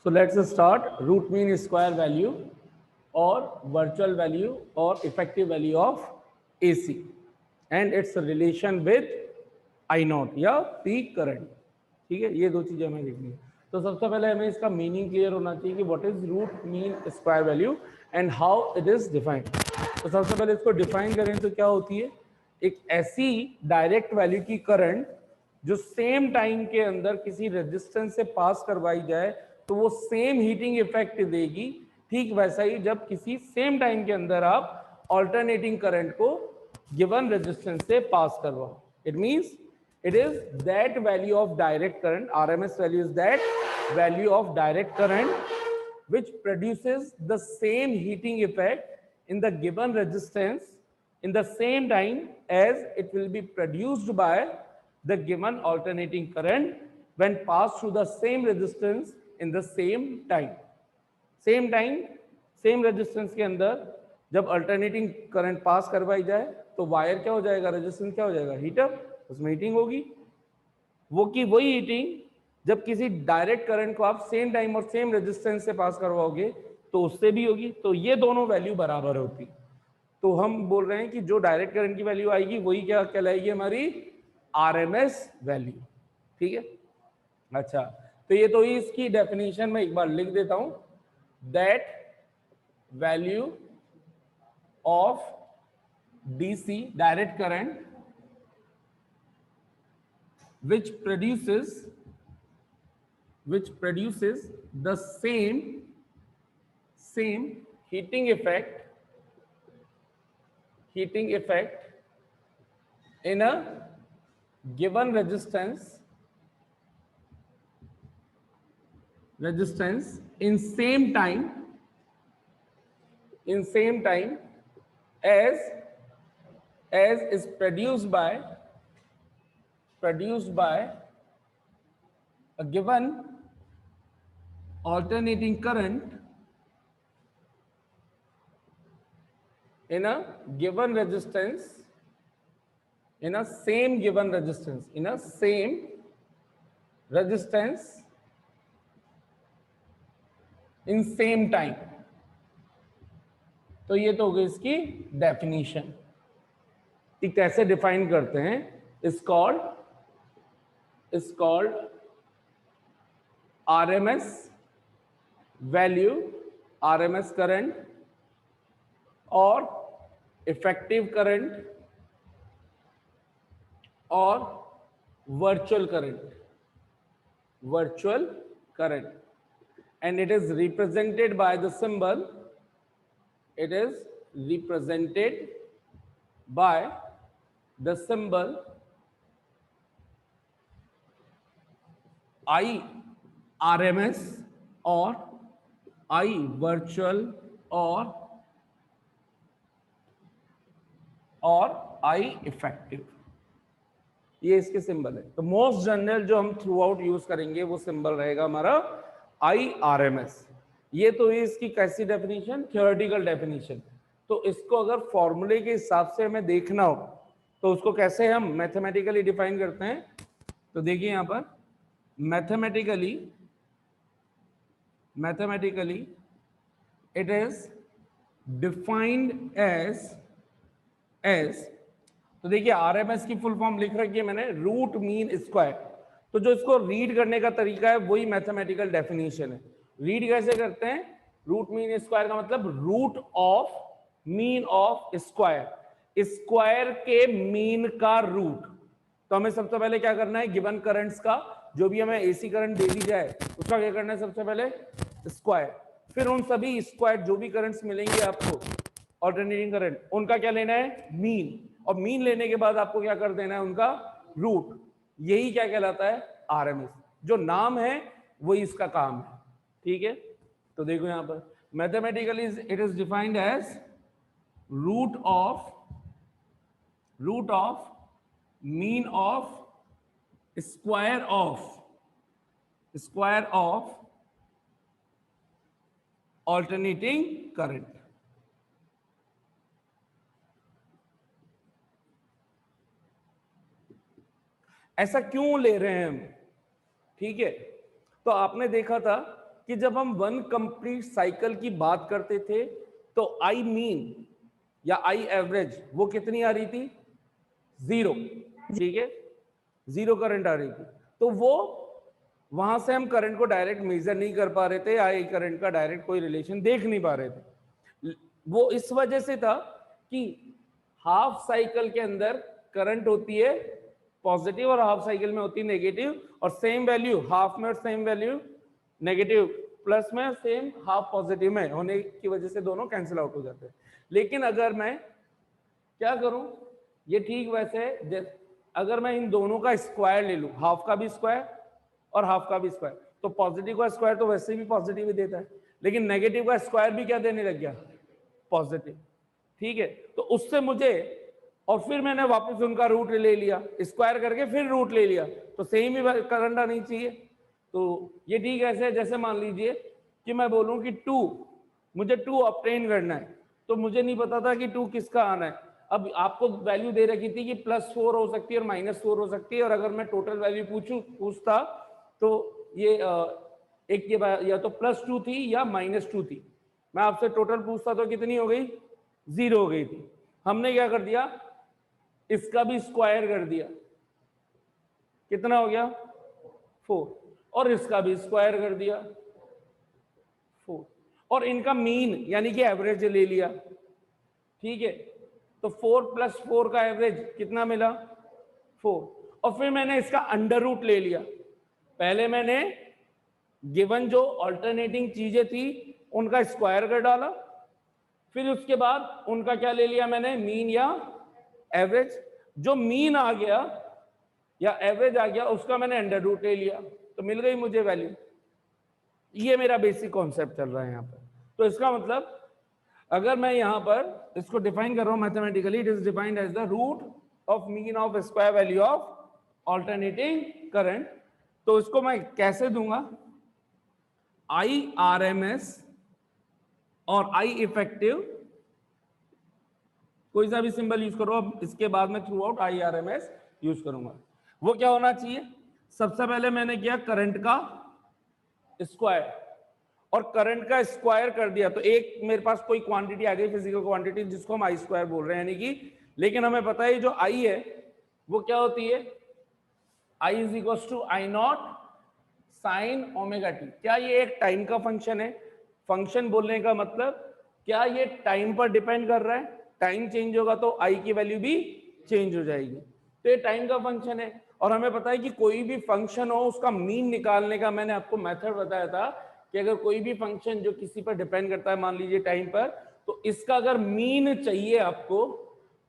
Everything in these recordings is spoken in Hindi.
So let's start. Root mean square value or virtual value or effective value of AC and its relation with I not या पीक करंट. ठीक है, ये दो चीजें हमें देखनी है. तो सबसे पहले हमें इसका मीनिंग क्लियर होना चाहिए कि what is root mean square value and how it is defined. तो सबसे पहले इसको डिफाइन करें तो क्या होती है, एक ऐसी डायरेक्ट वैल्यू की करंट जो सेम टाइम के अंदर किसी रेजिस्टेंस से पास करवाई जाए तो वो सेम हीटिंग इफेक्ट देगी. ठीक वैसा ही जब किसी सेम टाइम के अंदर आप ऑल्टरनेटिंग करंट को गिवन रेजिस्टेंस से पास करवाओ. It means it is that value of direct current, RMS value is that value of direct current which produces the same heating effect in the given resistance in the same time as it will be produced by the given alternating current when passed through the same resistance in the same time. Same time, same resistance के अंदर जब अल्टरनेटिंग करंट पास करवाई जाए तो वायर क्या हो जाएगा, रेजिस्टेंस क्या हो जाएगा, हीटअप, उसमें हीटिंग होगी. वो की वही हीटिंग जब किसी डायरेक्ट करंट को आप सेम टाइम और सेम रेजिस्टेंस से पास करवाओगे तो उससे भी होगी. तो ये दोनों वैल्यू बराबर होती. तो हम बोल रहे हैं कि जो डायरेक्ट करंट की वैल्यू आएगी वही क्या कहलाएगी, हमारी आरएमएस वैल्यू. ठीक है, अच्छा. तो ये तो ही इसकी डेफिनेशन में एक बार लिख देता हूं. That value of DC direct current which produces the same heating effect in a given resistance in same time as is produced by a given alternating current in a given resistance in a same resistance in same time. तो ये तो हो गई इसकी डेफिनेशन. ठीक, कैसे डिफाइन करते हैं, is called RMS value, RMS current और effective current और virtual current and it is represented by the symbol. It is represented by the symbol I RMS और I virtual और I effective. ये इसके सिंबल है. तो मोस्ट जनरल जो हम थ्रू आउट यूज करेंगे वो सिंबल रहेगा हमारा I RMS. ये तो है इसकी कैसी डेफिनेशन, थ्योरेटिकल डेफिनेशन. तो इसको अगर फॉर्मूले के हिसाब से हमें देखना हो तो उसको कैसे हम मैथमेटिकली डिफाइन करते हैं. तो देखिए यहां पर mathematically it is defined as तो देखिए आरएमएस की फुल फॉर्म लिख रखी है मैंने, रूट मीन स्क्वायर. तो जो इसको रीड करने का तरीका है वही मैथमेटिकल डेफिनेशन है. रीड कैसे करते हैं, रूट मीन स्क्वायर का मतलब root of mean of square, square के मीन का रूट. तो हमें सबसे पहले क्या करना है, गिवन करंट्स का जो भी हमें एसी करंट दे दी जाए उसका क्या करना है, सबसे पहले स्क्वायर. फिर उन सभी स्क्वायर जो भी करंट्स मिलेंगे आपको ऑल्टरनेटिंग करंट, उनका क्या लेना है, मीन. और मीन लेने के बाद आपको क्या कर देना है, उनका रूट. यही क्या कहलाता है, आरएमएस. जो नाम है वही इसका काम है. ठीक है, तो देखो यहां पर mathematically it is defined as root of mean of square of alternating current. ऐसा क्यों ले रहे हैं हम, ठीक है. तो आपने देखा था कि जब हम वन कंप्लीट साइकिल की बात करते थे तो आई मीन या आई एवरेज वो कितनी आ रही थी? 0, ठीक है, 0 करंट आ रही थी। तो वो वहां से हम करंट को डायरेक्ट मेजर नहीं कर पा रहे थे, आई करंट का डायरेक्ट कोई रिलेशन देख नहीं पा रहे थे। वो इस वजह से था कि हाफ साइकिल के अंदर करंट होती है पॉजिटिव और हाफ साइकिल में होती है नेगेटिव, और सेम वैल्यू हाफ में और सेम वैल्यू नेगेटिव प्लस में, सेम हाफ पॉजिटिव में होने की वजह से दोनों कैंसिल आउट हो जाते हैं। लेकिन अगर मैं क्या करूं, ये ठीक वैसे है, अगर मैं इन दोनों का स्क्वायर ले लूं, हाफ का भी स्क्वायर और हाफ का भी स्क्वायर, तो पॉजिटिव का स्क्वायर तो वैसे भी पॉजिटिव ही देता है, लेकिन नेगेटिव का स्क्वायर भी क्या देने लग गया? पॉजिटिव, ठीक है। तो उससे मुझे, और फिर मैंने वापस उनका रूट ले लिया, स्क्वायर करके फिर रूट ले लिया, तो सेम ही करंट आनी चाहिए। तो ये ठीक ऐसे, जैसे मान लीजिए कि मैं बोलूं कि 2, मुझे 2 ऑब्टेन करना है, तो मुझे नहीं पता था कि 2 किसका आना है। अब आपको वैल्यू दे रखी थी कि +4 हो सकती है और -4 हो सकती है, और अगर मैं टोटल वैल्यू पूछता तो ये एक ये या तो +2 थी या -2 थी। मैं आपसे टोटल पूछता तो कितनी हो गई? 0 हो गई थी। हमने क्या कर दिया, इसका भी स्क्वायर कर दिया, कितना हो गया? 4, और इसका भी स्क्वायर कर दिया 4, और इनका मीन यानी कि एवरेज ले लिया, ठीक है। तो 4 + 4 का एवरेज कितना मिला? 4, और फिर मैंने इसका अंडर रूट ले लिया। पहले मैंने गिवन जो ऑल्टरनेटिंग चीजें थी उनका स्क्वायर कर डाला, फिर उसके बाद उनका क्या ले लिया मैंने? मीन या एवरेज। जो मीन आ गया या एवरेज आ गया उसका मैंने अंडर रूट ले लिया, तो मिल गई मुझे वैल्यू। ये मेरा बेसिक कॉन्सेप्ट चल रहा है यहाँ पर। तो इसका मतलब अगर मैं यहाँ पर इसको डिफाइन कर रहा हूँ mathematically, it is defined as the root of mean of square value of alternating current. तो इसको मैं कैसे दूंगा? IRMS और I इफेक्टिव, कोई सा भी सिंबल यूज करो। अब इसके बाद में थ्रू आउट IRMS यूज करूंगा। वो क्या होना चाहिए? सबसे पहले मैंने किया करंट का स्क्वायर, और करंट का स्क्वायर कर दिया तो एक मेरे पास कोई क्वांटिटी आ गई, फिजिकल क्वांटिटी, जिसको हम आई स्क्वायर बोल रहे हैं, यानी कि, लेकिन हमें पता है जो आई है वो क्या होती है? I is equal to I0 sine omega T. क्या ये एक टाइम का फंक्शन है? फंक्शन बोलने का मतलब क्या ये टाइम पर डिपेंड कर रहा है? टाइम चेंज होगा तो आई की वैल्यू भी चेंज हो जाएगी, तो ये टाइम का फंक्शन है। और हमें पता है कि कोई भी फंक्शन हो उसका मीन निकालने का मैंने आपको मेथड बताया था कि अगर कोई भी फंक्शन जो किसी पर डिपेंड करता है, मान लीजिए टाइम पर, तो इसका अगर मीन चाहिए आपको,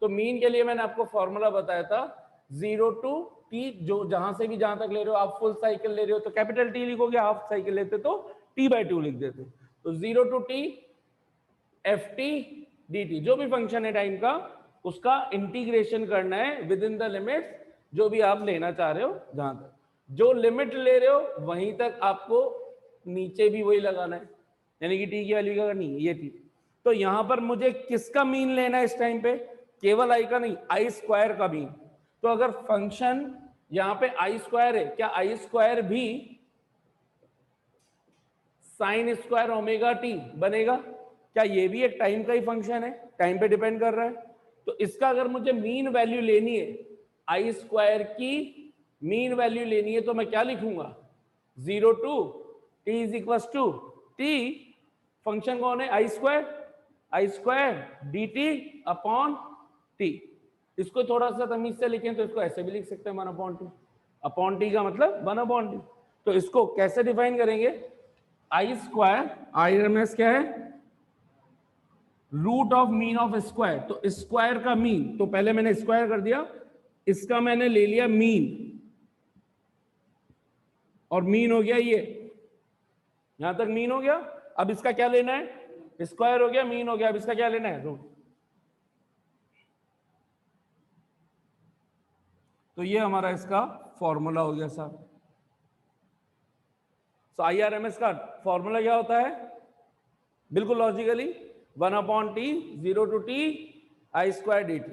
तो मीन के लिए मैंने आपको फॉर्मूला बताया था 0 to t, जो जहां से भी जहां तक ले रहे हो, आप फुल साइकिल ले रहे हो तो कैपिटल T लिखोगे, हाफ साइकिल लेते तो T/2 लिख देते। तो 0 to t ft dt, जो भी फंक्शन है टाइम का, उसका इंटीग्रेशन करना है विद इन द लिमिट्स जो भी आप लेना चाह रहे हो, जहां तक जो लिमिट ले रहे हो वहीं तक आपको नीचे भी वही लगाना है, यानी कि टी की वैल्यू क्या करनी है? ये थी। तो यहां पर मुझे किसका मीन लेना है इस टाइम पे? केवल आई का नहीं, आई स्क्वायर का मीन। तो अगर फंक्शन यहां पे आई स्क्वायर है, क्या आई स्क्वायर भी साइन स्क्वायर ओमेगा टी बनेगा? क्या ये भी एक टाइम का ही फंक्शन है, टाइम पे डिपेंड कर रहा है? तो इसका अगर मुझे मीन वैल्यू लेनी है, आई स्क्वायर की मीन वैल्यू लेनी है, तो मैं क्या लिखूंगा? 0 to t is equal to T, function कौन है? I square D T upon T. इसको थोड़ा सा तमीज से लिखें तो इसको ऐसे भी लिख सकते हैं 1/2। अपॉन टी का मतलब 1/2। तो इसको कैसे डिफाइन करेंगे? आई स्क्वायर, IRMS क्या है? Root of mean of square. तो स्क्वायर का मीन, तो पहले मैंने स्क्वायर कर दिया, इसका मैंने ले लिया मीन, और मीन हो गया ये, यहां तक मीन हो गया। अब इसका क्या लेना है? स्क्वायर हो गया, मीन हो गया, अब इसका क्या लेना है? रूट। तो ये हमारा इसका फॉर्मूला हो गया साहब। तो IRMS का फॉर्मूला क्या होता है? बिल्कुल logically 1/t 0 to t I square D T.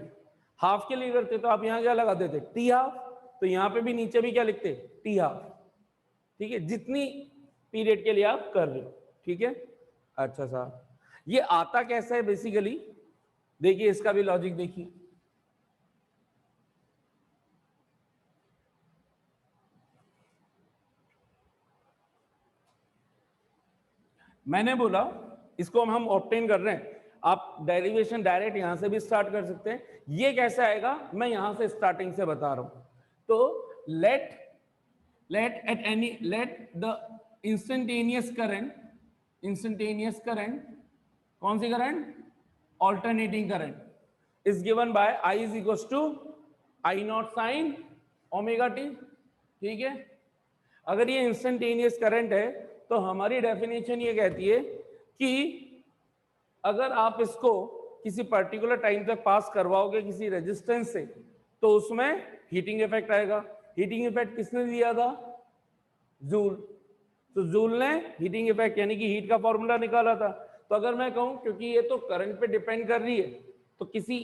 Half के लिए करते तो आप यहां क्या लगा देते? T half. तो यहां पे भी नीचे भी क्या लिखते? T half. ठीक है, जितनी पीरियड के लिए आप कर रहे हो, ठीक है। अच्छा साहब, ये आता कैसा है बेसिकली, देखिए इसका भी लॉजिक देखिए। मैंने बोला इसको हम ऑब्टेन कर रहे हैं, आप डेरिवेशन डायरेक्ट यहां से भी स्टार्ट कर सकते हैं। ये कैसे आएगा, मैं यहां से स्टार्टिंग से बता रहा हूं। तो लेट द इंस्टेंटेनियस करंट, कौन सी current, alternating current is given by I is equal to I nought sine omega T, ठीक है। अगर ये इंस्टेंटेनियस करंट है तो हमारी डेफिनेशन ये कहती है कि अगर आप इसको किसी पर्टिकुलर टाइम तक पास करवाओगे किसी रेजिस्टेंस से, तो उसमें हीटिंग इफेक्ट आएगा। हीटिंग इफेक्ट किसने दिया था, जूल। तो जूल ने हीटिंग इफेक्ट यानी कि हीट का फॉर्मूला निकाला था। तो अगर मैं कहूं क्योंकि ये तो करंट पे डिपेंड कर रही है, तो किसी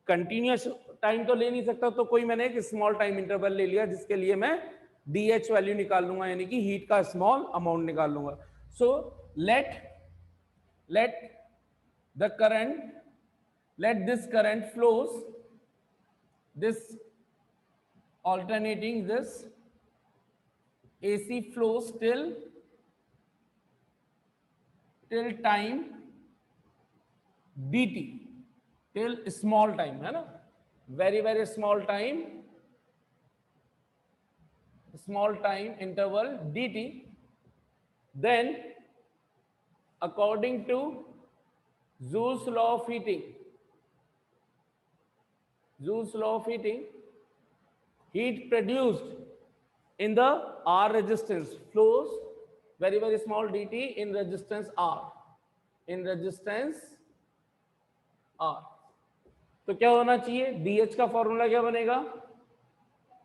कंटिन्यूअस टाइम तो ले नहीं सकता, तो कोई मैंने एक स्मॉल टाइम इंटरवल ले लिया जिसके लिए मैं DH वैल्यू निकाल लूंगा, यानी कि हीट का स्मॉल अमाउंट निकाल लूंगा। So let the current, let this current flows, this alternating, this AC flows till time dt, till small time, है ना, very small time interval dt. Then according to Joule's law of heating, heat produced in the R resistance flows very small dt in resistance R, तो क्या होना चाहिए, DH का फॉर्मूला क्या बनेगा,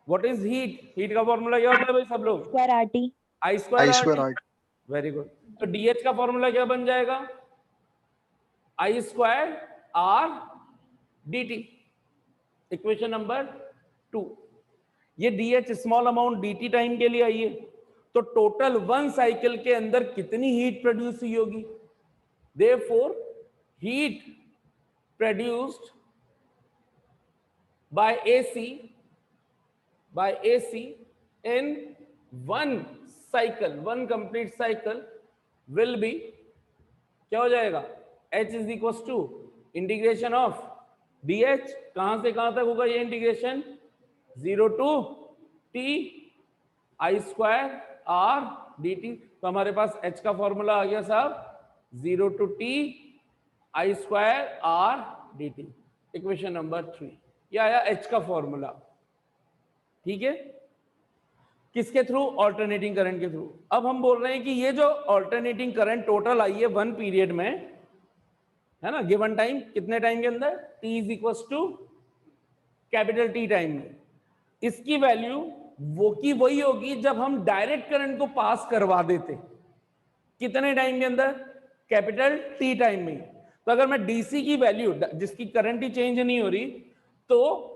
व्हाट इज हीट का फॉर्मूला क्या होता है भाई सब लोग, I square RT, very good. तो DH का फॉर्मूला क्या बन जाएगा, I square R dt, equation number 2। ये DH small amount dt time के लिए आई है, तो टोटल 1 साइकिल के अंदर कितनी हीट प्रोड्यूस हुई होगी, therefore heat produced by AC in 1 cycle, 1 complete cycle will be, क्या हो जाएगा, H is equal to integration of DH, कहां से कहां तक होगा ये integration, 0 to T I square R dt। तो हमारे पास H का फॉर्मूला आ गया साहब, 0 to T I square R dt, equation number 3। ये आया H का फॉर्मूला, ठीक है, किसके थ्रू, ऑल्टरनेटिंग करंट के थ्रू। अब हम बोल रहे हैं कि ये जो ऑल्टरनेटिंग करंट टोटल आई है 1 पीरियड में, है ना, गिवन टाइम, कितने टाइम के अंदर, T is equal to capital T time में, इसकी वैल्यू वो की वही होगी जब हम डायरेक्ट करंट को पास करवा देते, कितने टाइम के अंदर, कैपिटल T टाइम में। तो अगर मैं DC की वैल्यू, जिसकी करंट ही चेंज नहीं हो रही, तो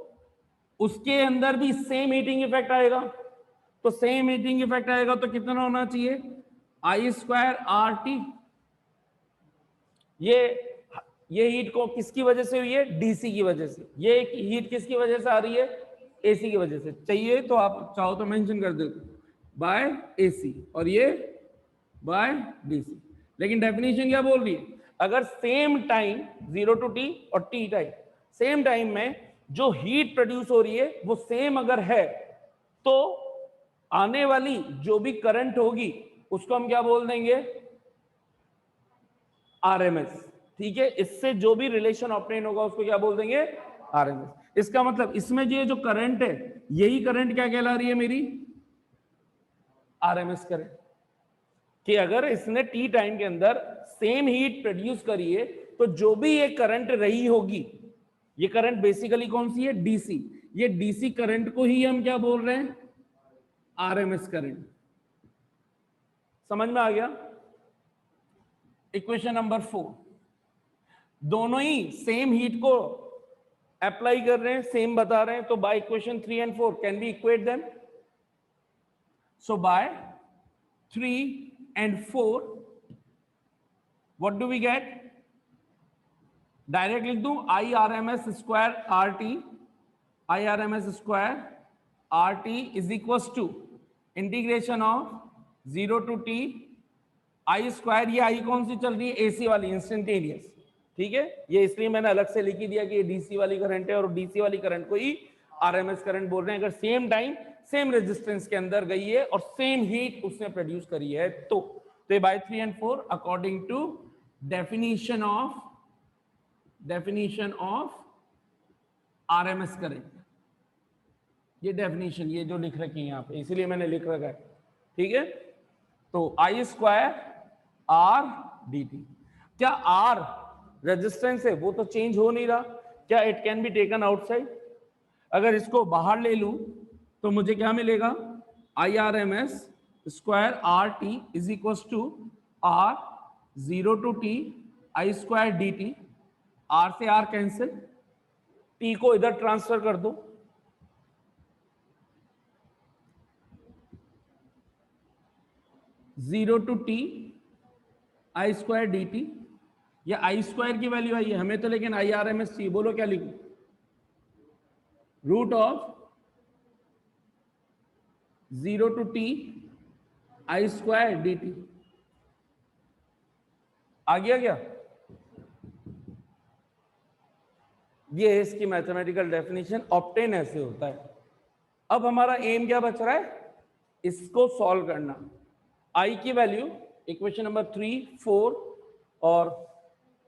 उसके अंदर भी सेम हीटिंग इफेक्ट आएगा। तो सेम हीटिंग इफेक्ट आएगा तो कितना होना चाहिए, I स्क्वायर RT। ये हीट को किसकी वजह से हुई है, DC की वजह से। ये हीट किसकी वजह से आ रही है, AC की वजह से। चाहिए तो आप चाहो तो मेंशन कर दो बाय AC, और ये बाय DC। लेकिन डेफिनेशन क्या बोल रही है, अगर सेम टाइम 0 to T और T टाइम, सेम टाइम में जो हीट प्रोड्यूस हो रही है वो सेम अगर है, तो आने वाली जो भी करंट होगी उसको हम क्या बोल देंगे, RMS, ठीक है। इससे जो भी रिलेशन ऑब्टेन होगा उसको क्या बोल देंगे, RMS। इसका मतलब इसमें ये जो करंट है, यही करंट क्या कहला रही है, मेरी RMS करंट। कि अगर इसने T टाइम के अंदर सेम हीट प्रोड्यूस करी है, तो जो भी ये करंट रही होगी, ये करंट बेसिकली कौन सी है, DC। ये DC करंट को ही हम क्या बोल रहे हैं, RMS करंट। समझ में आ गया। इक्वेशन नंबर 4, दोनों ही सेम हीट को अप्लाई कर रहे हैं, सेम बता रहे हैं, तो by equation 3 and 4 can be equate them. So by 3 and 4, what do we get? Direct लिख दूं I R M S square R T, I R M S square R T is equal to integration of 0 to T I square. ये आई कौन सी चल रही है? एसी वाली, इंस्टेंटेनियस। ठीक है, ये इसलिए मैंने अलग से लिख ही दिया कि ये डीसी वाली करंट है और डीसी वाली करंट को ही आरएमएस करंट बोल रहे हैं। अगर सेम टाइम सेम रेजिस्टेंस के अंदर गई है और सेम हीट उसने प्रोड्यूस करी है तो by 3 and 4 according to definition of RMS current. ये डेफिनेशन ये जो लिख रखी है यहाँ पे, इसीलिए मैंने लिख रखा है। ठीक है, तो I square R D T. क्या आर रेजिस्टेंस है वो तो चेंज हो नहीं रहा, क्या it can be taken outside? अगर इसको बाहर ले लूं तो मुझे क्या मिलेगा? I R M S square R T is equal to R 0 to T I square D T. R से आर कैंसिल, टी को इधर ट्रांसफर कर दो, zero to T I square D T. या आई स्क्वायर की वैल्यू आई है हमें तो, लेकिन आई आर एम एस चाहिए। बोलो क्या लिखूं? Root of 0 to T I square D T. आ गया क्या? ये है इसकी मैथमेटिकल डेफिनेशन। ऑब्टेन ऐसे होता है। अब हमारा एम क्या बच रहा है? इसको सॉल्व करना। आई की वैल्यू इक्वेशन नंबर 3, 4 और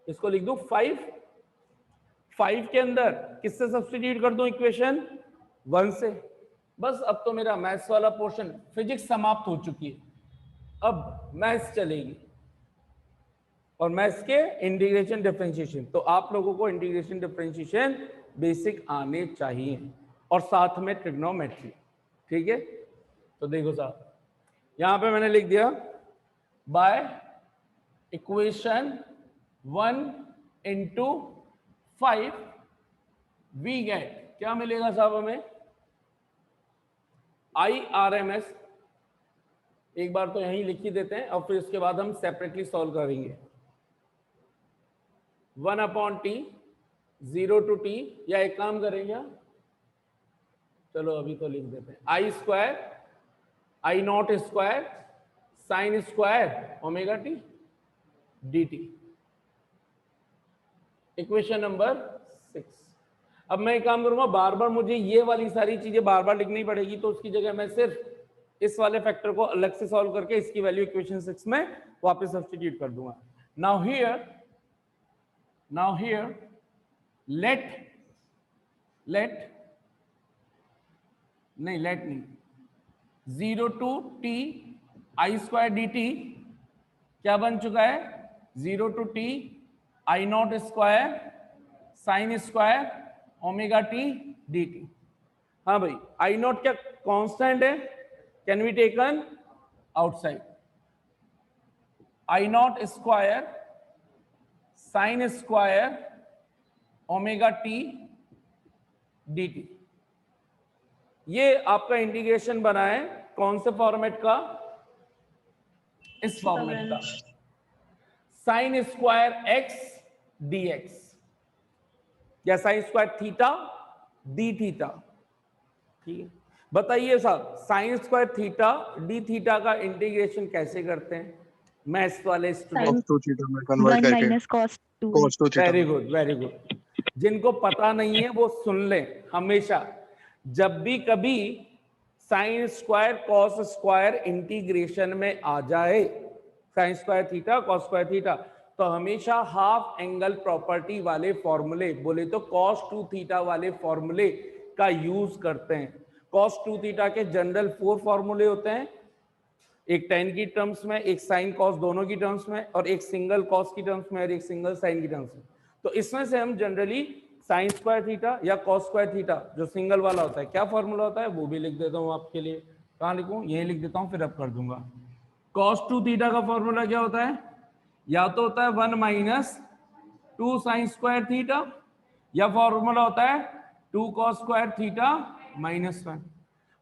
इसको लिख दो 5। 5 के अंदर किससे सब्स्टिट्यूट कर दूं? इक्वेशन 1 से। बस अब तो मेरा मैथ्स वाला पोर्शन, फिजिक्स समाप्त हो चुकी है, अब मैथ्स चलेगी और मैथ्स के इंटीग्रेशन डिफरेंशिएशन। तो आप लोगों को इंटीग्रेशन डिफरेंशिएशन बेसिक आने चाहिए और साथ में ट्रिग्नोमेट्री। ठीक है, तो देखो साहब यहां पे मैंने लिख दिया by equation 1 into 5 we get, क्या मिलेगा साहब हमें? I R M S. एक बार तो यहीं लिख ही देते हैं और फिर उसके बाद हम सेपरेटली सॉल्व करेंगे। 1/t 0 टू टी, या एक काम करेंगे, चलो अभी तो लिख देते हैं, I square I not square sine square omega T D T. Equation number 6। अब मैं एक काम करूंगा, बार बार मुझे ये वाली सारी चीजें बार बार लिखनी पड़ेगी, तो उसकी जगह मैं सिर्फ इस वाले फैक्टर को अलग से सॉल्व करके इसकी वैल्यू इक्वेशन 6 में वापस सब्स्टिट्यूट कर दूंगा। नाउ हियर let नहीं 0 to T I square D T क्या बन चुका है? 0 to T I not square sine square omega T D t. हाँ भाई, आई नॉट क्या कांस्टेंट है? Can be taken outside. I not square sine square omega T D t. ये आपका इंटीग्रेशन बना है कौन से फॉर्मेट का? इस फॉर्मेट का, sine square x d x या sine square theta d theta. ठीक है, बताइए साहब sine square theta d theta का इंटीग्रेशन कैसे करते हैं मैथ्स वाले student? Very good very good. जिनको पता नहीं है वो सुन लें। हमेशा जब भी कभी sine square cos square integration में आ जाए, sign square theta cos square theta, तो हमेशा हाफ एंगल प्रॉपर्टी वाले फॉर्मूले, बोले तो कॉस 2 थीटा वाले फॉर्मूले का यूज करते हैं। कॉस 2 थीटा के जनरल 4 फॉर्मूले होते हैं, एक टेन की टर्म्स में, एक साइन कॉस दोनों की टर्म्स में, और एक सिंगल कॉस की टर्म्स में और एक सिंगल साइन की टर्म्स में। तो इसमें से हम जनरली साइन स्क्वायर थीटा या कॉस स्क्वायर थीटा जो सिंगल वाला होता है, क्या फॉर्मूला होता है वो भी लिख देता हूं आपके लिए। कहां लिखूं? यही लिख देता हूं, फिर अब कर दूंगा। कॉस 2 थीटा का फॉर्मूला क्या होता है? या तो होता है 1 माइनस 2 साइन स्क्वायर थीटा, या फॉर्मूला होता है 2 कॉस स्क्वायर थीटा माइनस 1।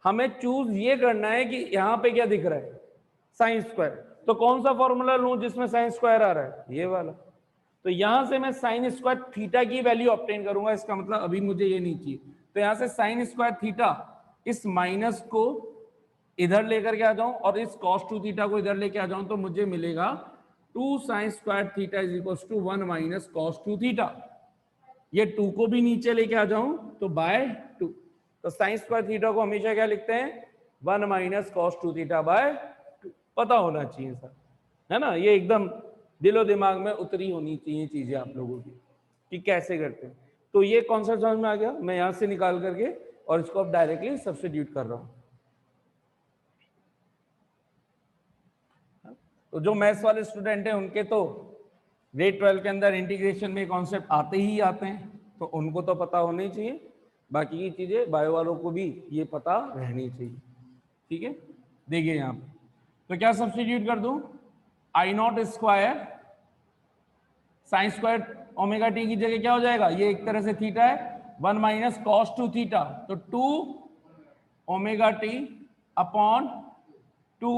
हमें चूज ये करना है कि यहां पे क्या दिख रहा है, साइन स्क्वायर। तो कौन सा फॉर्मूला लूं जिसमें साइन स्क्वायर आ रहा है? ये वाला। तो यहां से मैं साइन स्क्वायर थीटा की वैल्यू ऑब्टेन करूंगा, इसका मतलब अभी मुझे ये नहीं चाहिए, तो यहां से साइन स्क्वायर थीटा, इस माइनस को इधर लेकर के आ जाऊं और इस cos 2 थीटा को इधर लेके आ जाऊं, तो मुझे मिलेगा 2 sine square theta is equal to 1 minus cos 2 थीटा। ये 2 को भी नीचे लेके आ जाऊं तो बाय 2। तो साइन स्क्वायर थीटा को हमेशा क्या लिखते हैं? 1 माइनस cos 2 थीटा बाय 2। पता होना चाहिए सर, है ना? ये एकदम दिलो दिमाग में उतरी होनी चाहिए चीजें आप लोगों की कि कैसे करते हैं। तो ये कॉन्सेप्ट समझ में आ गया? मैं यहां से निकाल करके और इसको अब डायरेक्टली सब्स्टिट्यूट कर रहा हूं। तो जो मैथ्स वाले स्टूडेंट हैं उनके तो ग्रेड 12 के अंदर इंटीग्रेशन में कॉन्सेप्ट आते ही आते हैं, तो उनको तो पता होना ही चाहिए। बाकी की चीजें बायो वालों को भी ये पता रहनी चाहिए। ठीक है, देखिए यहाँ पे तो क्या सब्स्टिट्यूट कर दूं? I not square sine square omega t की जगह क्या हो जाएगा? ये एक तरह से थीटा है, 1 माइनस कॉस 2 थीटा, तो 2 ओमेगा टी अपॉन 2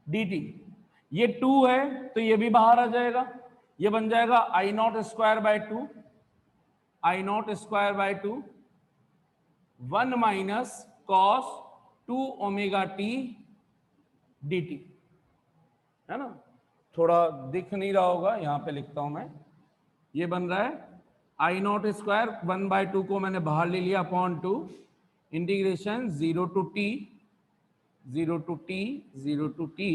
dt। ये 2 है तो ये भी बाहर आ जाएगा, ये बन जाएगा I not square by 2, I not square by 2 1 minus cos 2 omega t dt, है ना? थोड़ा दिख नहीं रहा होगा, यहां पे लिखता हूं मैं। ये बन रहा है आई नॉट स्क्वायर 1 बाय 2 को मैंने बाहर ले लिया upon 2 integration 0 to t 0 to t 0 to t,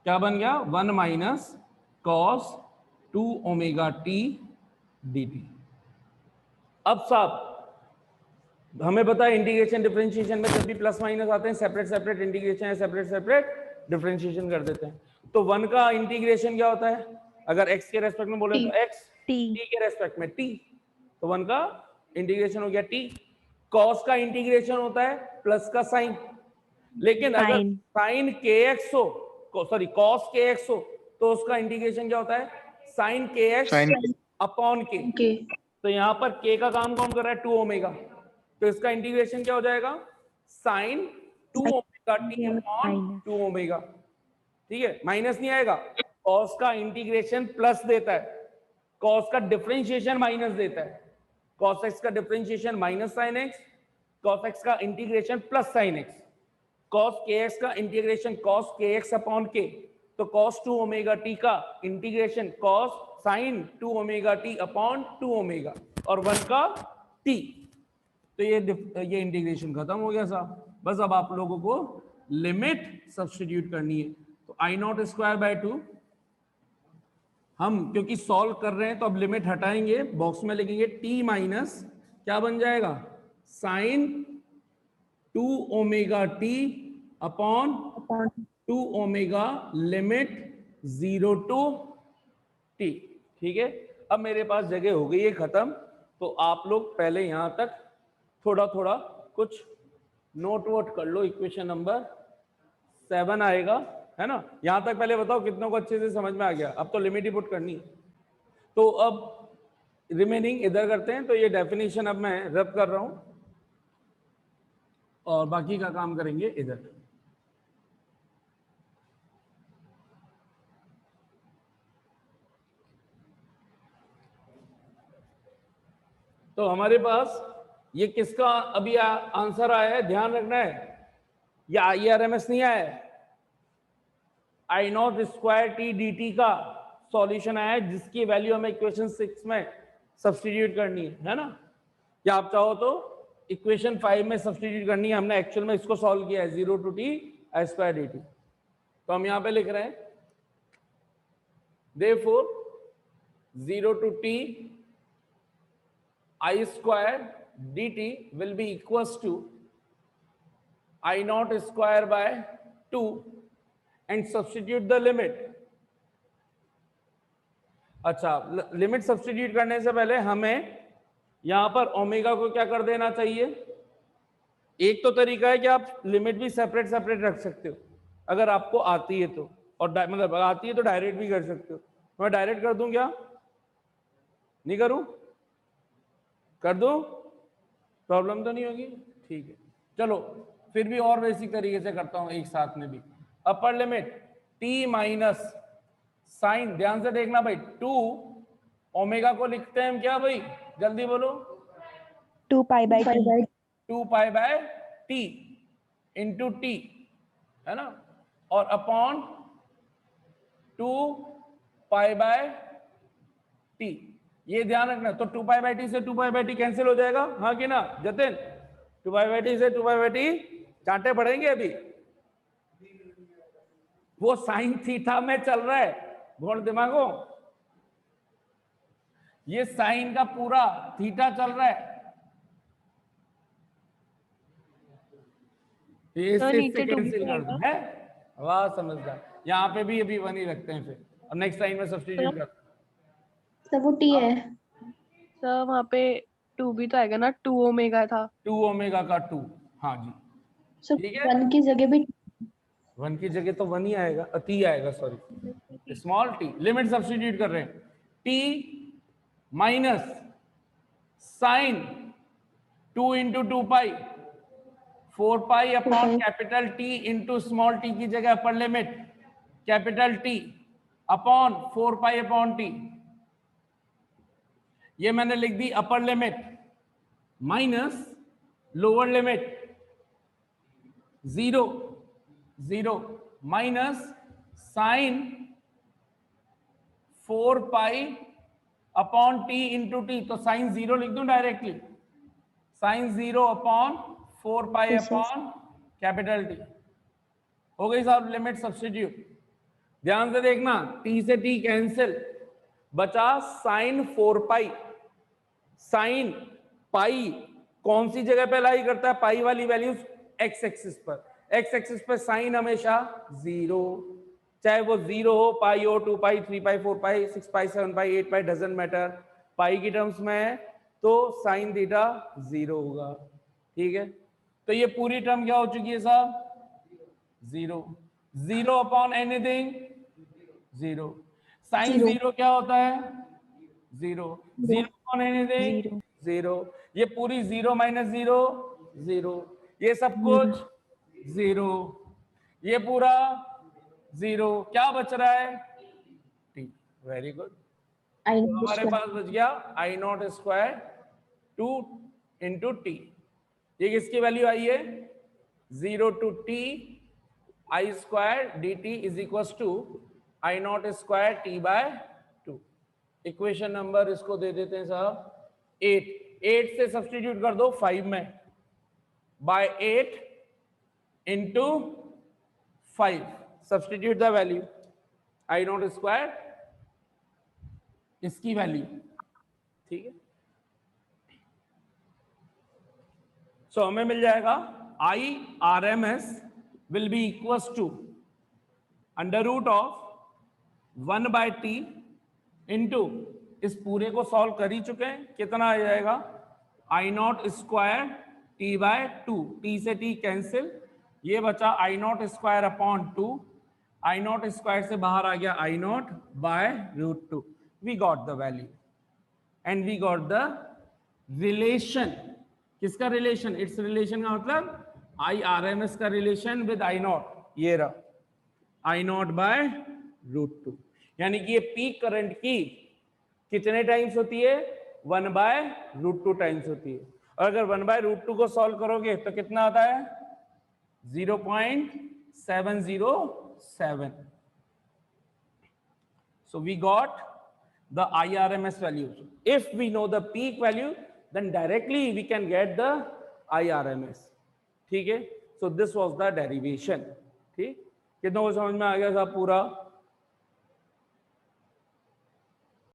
क्या बन गया? 1 minus cos 2 omega t dt। अब साहब हमें पता है इंटीग्रेशन डिफरेंशिएशन में जब भी प्लस माइनस आते हैं सेपरेट सेपरेट इंटीग्रेशन है, सेपरेट सेपरेट डिफरेंशिएशन कर देते हैं। तो 1 का इंटीग्रेशन क्या होता है? अगर x के रेस्पेक्ट में बोले तो x, t के रेस्पेक्ट में t, तो 1 का इंटीग्रेशन हो गया t। cos का इंटीग्रेशन होता है प्लस का साइन, लेकिन अगर साइन kx हो, सॉरी cos kx हो, तो उसका इंटीग्रेशन क्या होता है? Sine kx upon k। तो यहाँ पर k का काम कौन कर रहा है? 2 ओमेगा, तो इसका इंटीग्रेशन क्या हो जाएगा? Sine 2 omega t upon 2 omega. ठीक है, माइनस नहीं आएगा। cos का इंटीग्रेशन प्लस देता है, cos का डिफरेंशिएशन माइनस देता है। cos x का differentiation minus sine x, cos x का integration plus sine x, cos kx का integration cos kx upon k, तो cos 2 ओमेगा टी का integration cos sine 2 omega t upon 2 omega और 1 का t। तो ये इंटीग्रेशन खत्म हो गया साहब। बस अब आप लोगों को लिमिट सब्स्टिट्यूट करनी है। तो आई नॉट स्क्वायर बाय 2, हम क्योंकि सॉल्व कर रहे हैं तो अब लिमिट हटाएंगे, बॉक्स में लिखेंगे t माइनस क्या बन जाएगा? Sine 2 omega t upon 2 omega limit 0 to t। ठीक है, अब मेरे पास जगह हो गई है खत्म। तो आप लोग पहले यहां तक थोड़ा थोड़ा कुछ नोट वोट कर लो। इक्वेशन नंबर 7 आएगा, है ना? यहां तक पहले बताओ कितनों को अच्छे से समझ में आ गया? अब तो लिमिट ही पुट करनी है। तो अब रिमेनिंग इधर करते हैं। तो ये डेफिनेशन अब मैं रब कर रहा हूं और बाकी का काम करेंगे इधर। तो हमारे पास ये किसका अभी आंसर आया है, ध्यान रखना है, या IRMS नहीं आया है। I not square t D t का सॉल्यूशन आया है, जिसकी वैल्यू हमें इक्वेशन 6 में सब्स्टिट्यूट करनी है ना? या आप चाहो तो इक्वेशन 5 में सब्स्टिट्यूट करनी है। हमने एक्चुअल में इसको सॉल्व किया है 0 to T I square D t. तो हम यहां पे लिख रहे हैं therefore 0 to T I square D t will be equals to I not square by 2 and substitute the limit. अच्छा, लिमिट सब्स्टिट्यूट करने से पहले हमें यहां पर ओमेगा को क्या कर देना चाहिए? एक तो तरीका है कि आप लिमिट भी सेपरेट सेपरेट रख सकते हो अगर आपको आती है तो, और मतलब आती है तो डायरेक्ट भी कर सकते हो। मैं डायरेक्ट कर दूं क्या? नहीं करूं? कर दूं? प्रॉब्लम तो नहीं होगी? ठीक है, चलो फिर भी और बेसिक तरीके से करता हूं एक साथ में भी। Upper limit t minus sine, ध्यान से देखना भाई, 2 ओमेगा को लिखते हैं हम क्या भाई, जल्दी बोलो, 2 pi by T, 2 pi by t into T, है ना, और अपॉन 2 पाई बाय टी, ये ध्यान रखना। तो 2 पाई बाय टी से 2 पाई बाय टी कैंसिल हो जाएगा, हाँ कि ना जतिन, 2 पाई बाय टी से 2 पाई बाय टी कांटे पड़ेंगे अभी, वो साइन थीटा में चल रहा है, घोड़ दिमागो, ये साइन का पूरा थीटा चल रहा है, इससे कैंसिल कर दो है, वाह समझदार, यहाँ पे भी अभी 1 ही रखते हैं, फिर अब नेक्स्ट टाइम में सब्स्टिट्यूट कर, सब वो टी है सर, वहाँ पे 2 भी तो आएगा ना, 2 ओमेगा था, 2 ओमेगा का 2, हाँ जी ठीक है, 1 की जगह भी 1 की जगह तो 1 ही आएगा, टी आएगा, sorry small t, limit substitute कर रहे हैं, t minus sine 2 into 2 pi 4 pi upon capital T into small t की जगह upper limit capital T upon 4 pi upon t, ये मैंने लिख दी upper limit minus lower limit 0 0 minus sine 4 pi upon t into t, तो साइन 0 लिख दूं directly, sine 0 upon 4 pi upon capital T, हो गई साहब लिमिट सब्स्टिट्यूट। ध्यान से देखना, टी से टी कैंसिल, बचा साइन 4 पाई, साइन पाई कौन सी जगह पे लाई करता है, पाई वाली वैल्यूज एक्स एक्सिस पर, एक्स एक्सिस पर साइन हमेशा 0, चाहे वो 0 हो, पाई हो, 2 पाई 3 पाई 4 पाई 6 पाई 7 पाई 8 पाई, डजंट मैटर, पाई की टर्म्स में है तो साइन थीटा 0 होगा, ठीक है। तो ये पूरी टर्म क्या हो चुकी है साहब, 0 0 अपॉन एनीथिंग 0, साइन 0 क्या होता है 0 0 अपॉन एनीथिंग 0, ये पूरी 0 माइनस 0 0, ये सब कुछ 0, ये पूरा 0, क्या बच रहा है t, वेरी गुड, तो हमारे पास बच गया I not square 2 into t, ये किसकी वैल्यू आई है 0 to T I square D t is equal to I not square t by 2, equation number इसको दे देते हैं साहब 8, 8 से सब्स्टिट्यूट कर दो 5 में, by 8 into 5, substitute the value I not square, इसकी वैल्यू, ठीक है। सो हमें मिल जाएगा I R M S will be equals to under root of 1 by t into, इस पूरे को सॉल्व कर ही चुके हैं, कितना आ जाएगा I not square t by 2, t से टी कैंसिल, ये बचा I not square upon 2, I not square से बाहर आ गया I naught by root 2, we got the value and we got the relation, किसका रिलेशन, इट्स रिलेशन का मतलब आई आर एम एस का रिलेशन विद आई नॉट, ये रहा आई नॉट बाय रूट 2, यानी कि ये पीक करंट की कितने टाइम्स होती है 1 बाय रूट 2 टाइम्स होती है, और अगर 1 बाय रूट 2 को सॉल्व करोगे तो कितना आता है 0.707, so we got the IRMS values. If we know the peak value, then directly we can get the IRMS, ठीक है। So this was the derivation, ठीक, कितना समझ में आ गया साहब पूरा।